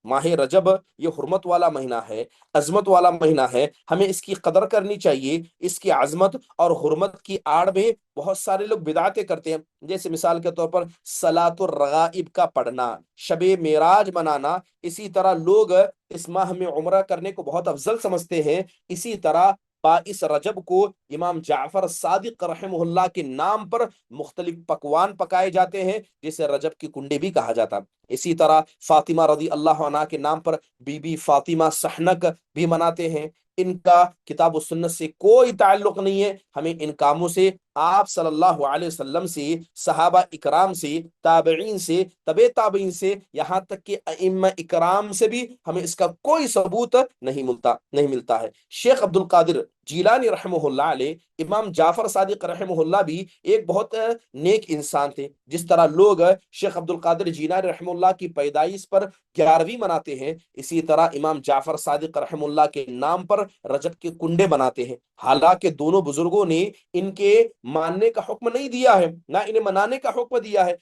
ماہ رجب یہ حرمت والا مہینہ ہے، عظمت والا مہینہ ہے، ہمیں اس کی قدر کرنی چاہیے۔ اس کی عظمت اور حرمت کی آڑ میں بہت سارے لوگ بدعتیں کرتے ہیں، جیسے مثال کے طور پر صلاۃ الرغائب کا پڑھنا، شب معراج منانا۔ اسی طرح لوگ اس ماہ میں عمرہ کرنے کو بہت افضل سمجھتے ہیں۔ اسی طرح 22 رجب کو امام جعفر صادق رحمہ اللہ کے نام پر مختلف پکوان پکائے جاتے ہیں، جسے رجب کی کنڈی بھی کہا جاتا ہے۔ اسی طرح فاطمہ رضی اللہ عنہا کے نام پر بی بی فاطمہ سحنک بھی مناتے ہیں۔ ان کا کتاب و سنت سے کوئی تعلق نہیں ہے، ہمیں ان کاموں سے آپ صلی اللہ علیہ وسلم سے، صحابہ اکرام سے، تابعین سے، طبع تابعین سے، یہاں تک کہ ائمہ اکرام سے بھی ہمیں اس کا کوئی ثبوت نہیں ملتا ہے۔ شیخ عبد القادر جیلانی رحمہ اللہ علیہ، امام جعفر صادق رحمہ اللہ بھی ایک بہت نیک انسان تھے۔ جس طرح لوگ شیخ عبد القادر جیلانی رحمہ اللہ کی پیدائش پر 11ویں مناتے ہیں، اسی طرح امام جعفر صادق رحمہ اللہ کے نام پر رجب کے کنڈے بناتے ہیں۔ حالانکہ دونوں بزرگوں نے ان کے ماننے کا حکم نہیں دیا ہے، نہ انہیں منانے کا حکم دیا ہے،